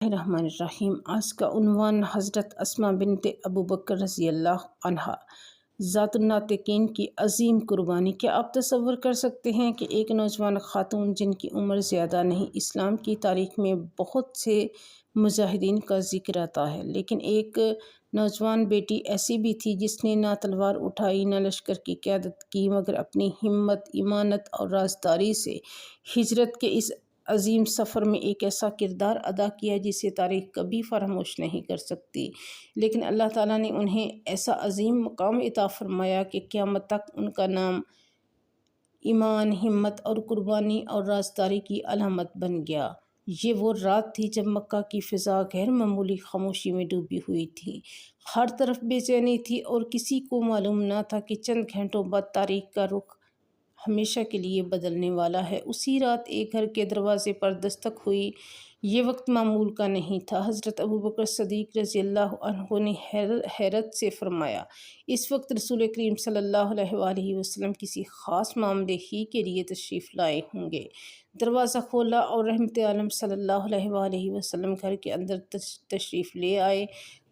الرحمن الرحیم۔ آج کا عنوان حضرت اسماء بنت ابو بکر رضی اللہ عنہا ذات الناطقین کی عظیم قربانی۔ کیا آپ تصور کر سکتے ہیں کہ ایک نوجوان خاتون جن کی عمر زیادہ نہیں، اسلام کی تاریخ میں بہت سے مجاہدین کا ذکر آتا ہے، لیکن ایک نوجوان بیٹی ایسی بھی تھی جس نے نہ تلوار اٹھائی نہ لشکر کی قیادت کی، مگر اپنی ہمت، ایمانت اور رازداری سے ہجرت کے اس عظیم سفر میں ایک ایسا کردار ادا کیا جسے تاریخ کبھی فراموش نہیں کر سکتی۔ لیکن اللہ تعالیٰ نے انہیں ایسا عظیم مقام عطا فرمایا کہ قیامت تک ان کا نام ایمان، ہمت اور قربانی اور رازداری کی علامت بن گیا۔ یہ وہ رات تھی جب مکہ کی فضا غیر معمولی خاموشی میں ڈوبی ہوئی تھی۔ ہر طرف بے چینی تھی اور کسی کو معلوم نہ تھا کہ چند گھنٹوں بعد تاریخ کا رخ ہمیشہ کے لیے بدلنے والا ہے۔ اسی رات ایک گھر کے دروازے پر دستک ہوئی۔ یہ وقت معمول کا نہیں تھا۔ حضرت ابو بکر صدیق رضی اللہ عنہ نے حیرت سے فرمایا، اس وقت رسول کریم صلی اللہ علیہ وآلہ وسلم کسی خاص معاملے ہی کے لیے تشریف لائے ہوں گے۔ دروازہ کھولا اور رحمت عالم صلی اللہ علیہ وآلہ وسلم گھر کے اندر تشریف لے آئے۔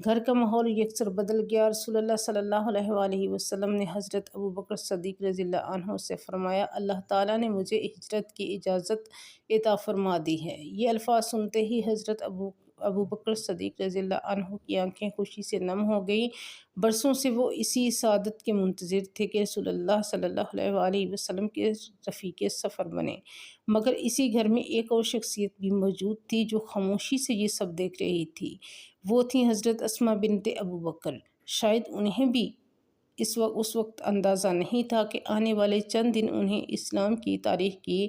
گھر کا ماحول یکسر بدل گیا۔ رسول اللہ صلی اللہ علیہ وآلہ وسلم نے حضرت ابو بکر صدیق رضی اللہ عنہ سے فرمایا، اللہ تعالیٰ نے مجھے ہجرت کی اجازت عطا فرما دی ہے۔ یہ الفاظ سنتے ہی حضرت ابو بکر صدیق رضی اللہ عنہ کی آنکھیں خوشی سے نم ہو گئیں۔ برسوں سے وہ اسی سعادت کے منتظر تھے کہ رسول اللہ صلی اللہ علیہ وآلہ وسلم کے رفیق سفر بنے، مگر اسی گھر میں ایک اور شخصیت بھی موجود تھی جو خاموشی سے یہ سب دیکھ رہی تھی۔ وہ تھی حضرت اسماء بنت ابو بکر۔ شاید انہیں بھی اس وقت اندازہ نہیں تھا کہ آنے والے چند دن انہیں اسلام کی تاریخ کی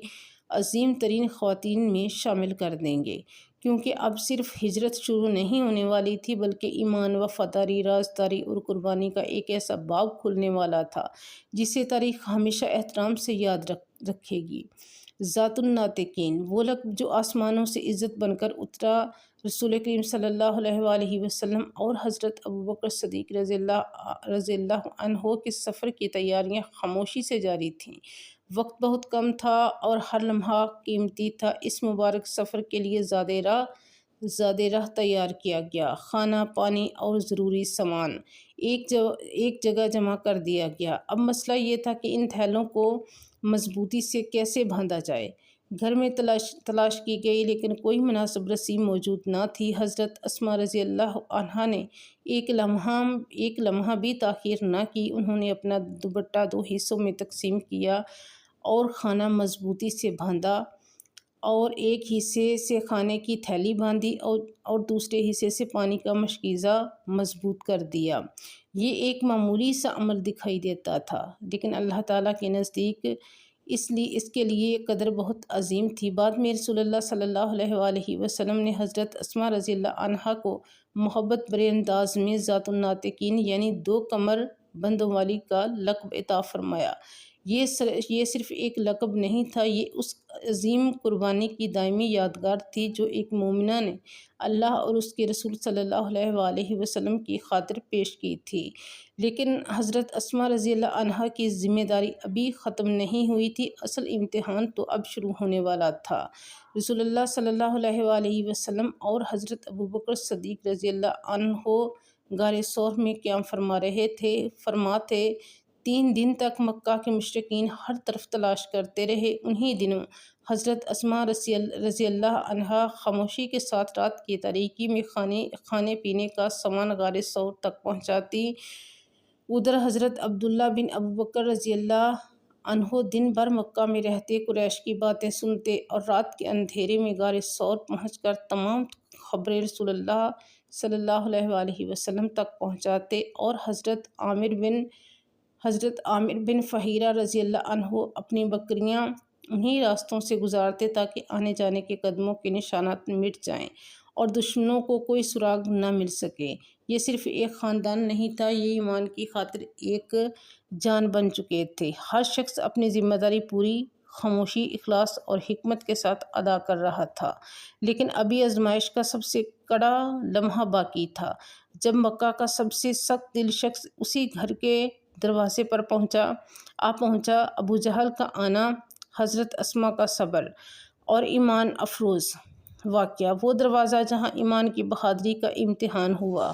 عظیم ترین خواتین میں شامل کر دیں گے، کیونکہ اب صرف ہجرت شروع نہیں ہونے والی تھی بلکہ ایمان، وفاداری، رازداری اور قربانی کا ایک ایسا باب کھلنے والا تھا جسے تاریخ ہمیشہ احترام سے یاد رکھے گی۔ ذات الناطقین، وہ لقب جو آسمانوں سے عزت بن کر اترا۔ رسول کریم صلی اللہ علیہ وآلہ وسلم اور حضرت ابو بکر صدیق رضی اللہ عنہ کے سفر کی تیاریاں خاموشی سے جاری تھیں۔ وقت بہت کم تھا اور ہر لمحہ قیمتی تھا۔ اس مبارک سفر کے لیے زیادہ راہ تیار کیا گیا۔ کھانا، پانی اور ضروری سامان ایک جگہ جمع کر دیا گیا۔ اب مسئلہ یہ تھا کہ ان تھیلوں کو مضبوطی سے کیسے باندھا جائے۔ گھر میں تلاش کی گئی لیکن کوئی مناسب رسی موجود نہ تھی۔ حضرت اسماء رضی اللہ عنہا نے ایک لمحہ بھی تاخیر نہ کی۔ انہوں نے اپنا دوپٹہ 2 حصوں میں تقسیم کیا اور کھانا مضبوطی سے باندھا، اور ایک حصے سے کھانے کی تھیلی باندھی اور دوسرے حصے سے پانی کا مشکیزہ مضبوط کر دیا۔ یہ ایک معمولی سا عمل دکھائی دیتا تھا، لیکن اللہ تعالیٰ کے نزدیک اس کے لیے قدر بہت عظیم تھی۔ بعد میں رسول اللہ صلی اللہ علیہ وآلہ وسلم نے حضرت اسماء رضی اللہ عنہا کو محبت بھرے انداز میں ذات الناطقین یعنی 2 کمر بندوں والی کا لقب عطا فرمایا۔ یہ صرف ایک لقب نہیں تھا، یہ اس عظیم قربانی کی دائمی یادگار تھی جو ایک مومنہ نے اللہ اور اس کے رسول صلی اللہ علیہ وآلہ وسلم کی خاطر پیش کی تھی۔ لیکن حضرت اسماء رضی اللہ عنہا کی ذمہ داری ابھی ختم نہیں ہوئی تھی، اصل امتحان تو اب شروع ہونے والا تھا۔ رسول اللہ صلی اللہ علیہ وآلہ وسلم اور حضرت ابو بکر صدیق رضی اللہ عنہ غار ثور میں قیام فرما تھے۔ 3 دن تک مکہ کے مشرکین ہر طرف تلاش کرتے رہے۔ انہی دنوں حضرت اسماء رضی اللہ عنہا خاموشی کے ساتھ رات کی تاریکی میں کھانے پینے کا سامان غار ثور تک پہنچاتی۔ ادھر حضرت عبداللہ بن ابو بکر رضی اللہ عنہ دن بھر مکہ میں رہتے، قریش کی باتیں سنتے اور رات کے اندھیرے میں غار ثور پہنچ کر تمام خبریں رسول اللہ صلی اللہ علیہ وآلہ وسلم تک پہنچاتے، اور حضرت عامر بن فہیرہ رضی اللہ عنہ اپنی بکریاں انہی راستوں سے گزارتے تاکہ آنے جانے کے قدموں کے نشانات مٹ جائیں اور دشمنوں کو کوئی سراغ نہ مل سکے۔ یہ صرف ایک خاندان نہیں تھا، یہ ایمان کی خاطر ایک جان بن چکے تھے۔ ہر شخص اپنی ذمہ داری پوری خاموشی، اخلاص اور حکمت کے ساتھ ادا کر رہا تھا۔ لیکن ابھی آزمائش کا سب سے کڑا لمحہ باقی تھا۔ جب مکہ کا سب سے سخت دل شخص اسی گھر کے دروازے پر پہنچا، ابو جہل کا آنا، حضرت اسماء کا صبر اور ایمان افروز واقعہ وہ دروازہ جہاں ایمان کی بہادری کا امتحان ہوا۔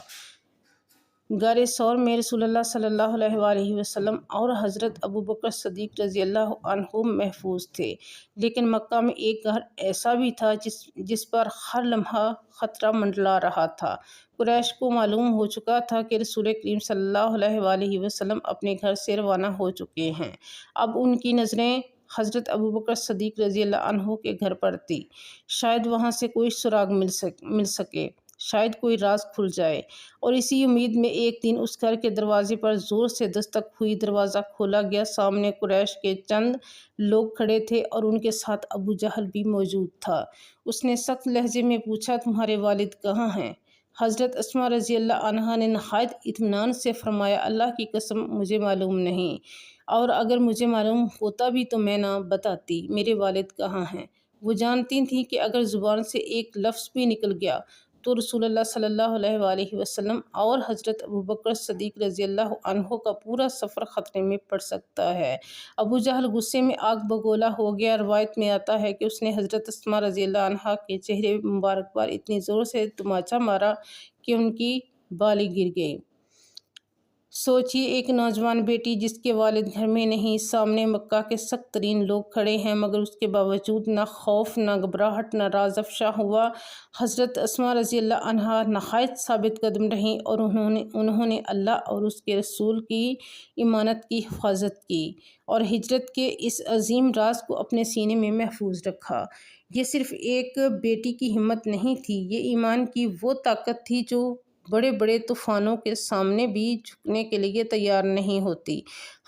غار ثور میں رسول اللہ صلی اللہ علیہ وآلہ وسلم اور حضرت ابوبکر صدیق رضی اللہ عنہ محفوظ تھے، لیکن مکہ میں ایک گھر ایسا بھی تھا جس پر ہر لمحہ خطرہ منڈلا رہا تھا۔ قریش کو معلوم ہو چکا تھا کہ رسول کریم صلی اللہ علیہ وآلہ وسلم اپنے گھر سے روانہ ہو چکے ہیں۔ اب ان کی نظریں حضرت ابوبکر صدیق رضی اللہ عنہ کے گھر پر تھی۔ شاید وہاں سے کوئی سراغ مل سکے، شاید کوئی راز کھل جائے، اور اسی امید میں ایک دن اس گھر کے دروازے پر زور سے دستک ہوئی۔ دروازہ کھولا گیا، سامنے قریش کے چند لوگ کھڑے تھے اور ان کے ساتھ ابو جہل بھی موجود تھا۔ اس نے سخت لہجے میں پوچھا، تمہارے والد کہاں ہیں؟ حضرت اسماء رضی اللہ عنہا نے نہایت اطمینان سے فرمایا، اللہ کی قسم مجھے معلوم نہیں، اور اگر مجھے معلوم ہوتا بھی تو میں نہ بتاتی میرے والد کہاں ہیں۔ وہ جانتی تھیں کہ اگر زبان سے ایک لفظ بھی نکل گیا تو رسول اللہ صلی اللہ علیہ وآلہ وسلم اور حضرت ابوبکر صدیق رضی اللہ عنہ کا پورا سفر خطرے میں پڑ سکتا ہے۔ ابو جہل غصے میں آگ بگولا ہو گیا۔ روایت میں آتا ہے کہ اس نے حضرت اسماء رضی اللہ عنہا کے چہرے مبارک پر اتنی زور سے تماچا مارا کہ ان کی بالیں گر گئیں۔ سوچیے، ایک نوجوان بیٹی جس کے والد گھر میں نہیں، سامنے مکہ کے سخت ترین لوگ کھڑے ہیں، مگر اس کے باوجود نہ خوف، نہ گھبراہٹ، نہ راز افشا ہوا۔ حضرت اسماء رضی اللہ عنہا نہایت ثابت قدم رہیں اور انہوں نے اللہ اور اس کے رسول کی امانت کی حفاظت کی اور ہجرت کے اس عظیم راز کو اپنے سینے میں محفوظ رکھا۔ یہ صرف ایک بیٹی کی ہمت نہیں تھی، یہ ایمان کی وہ طاقت تھی جو بڑے بڑے طوفانوں کے سامنے بھی جھکنے کے لیے تیار نہیں ہوتی۔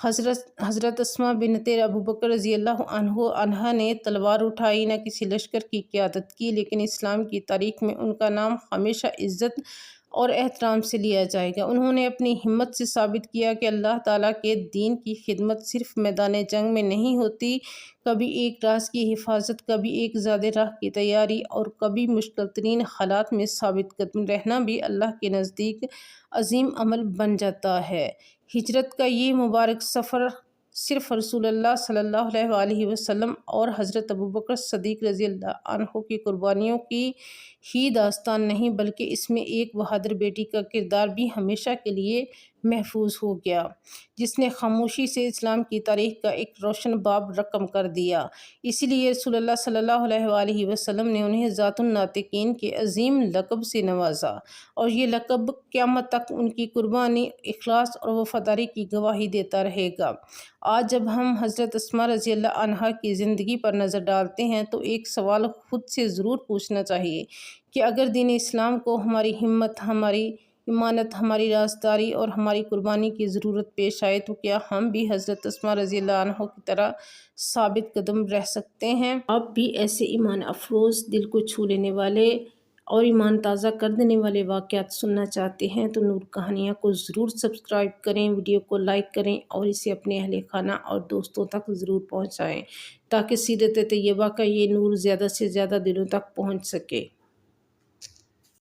حضرت اسماء بنت ابوبکر رضی اللہ عنہا نے تلوار اٹھائی، نہ کسی لشکر کی قیادت کی، لیکن اسلام کی تاریخ میں ان کا نام ہمیشہ عزت اور احترام سے لیا جائے گا۔ انہوں نے اپنی ہمت سے ثابت کیا کہ اللہ تعالیٰ کے دین کی خدمت صرف میدان جنگ میں نہیں ہوتی، کبھی ایک راز کی حفاظت، کبھی ایک زاد راہ کی تیاری، اور کبھی مشکل ترین حالات میں ثابت قدم رہنا بھی اللہ کے نزدیک عظیم عمل بن جاتا ہے۔ ہجرت کا یہ مبارک سفر صرف رسول اللہ صلی اللہ علیہ وآلہ وسلم اور حضرت ابوبکر صدیق رضی اللہ عنہ کی قربانیوں کی ہی داستان نہیں، بلکہ اس میں ایک بہادر بیٹی کا کردار بھی ہمیشہ کے لیے محفوظ ہو گیا، جس نے خاموشی سے اسلام کی تاریخ کا ایک روشن باب رقم کر دیا۔ اسی لیے رسول اللہ صلی اللہ علیہ وآلہ وسلم نے انہیں ذات الناطقین کے عظیم لقب سے نوازا، اور یہ لقب قیامت تک ان کی قربانی، اخلاص اور وفاداری کی گواہی دیتا رہے گا۔ آج جب ہم حضرت اسماء رضی اللہ عنہا کی زندگی پر نظر ڈالتے ہیں تو ایک سوال خود سے ضرور پوچھنا چاہیے کہ اگر دین اسلام کو ہماری ہمت، ہماری امانت، ہماری رازداری اور ہماری قربانی کی ضرورت پیش آئے تو کیا ہم بھی حضرت اسماء رضی اللہ عنہ کی طرح ثابت قدم رہ سکتے ہیں؟ آپ بھی ایسے ایمان افروز، دل کو چھو لینے والے اور ایمان تازہ کر دینے والے واقعات سننا چاہتے ہیں تو نور کہانیاں کو ضرور سبسکرائب کریں، ویڈیو کو لائک کریں اور اسے اپنے اہل خانہ اور دوستوں تک ضرور پہنچائیں تاکہ سیرت طیبہ کا یہ نور زیادہ سے زیادہ دلوں تک پہنچ سکے۔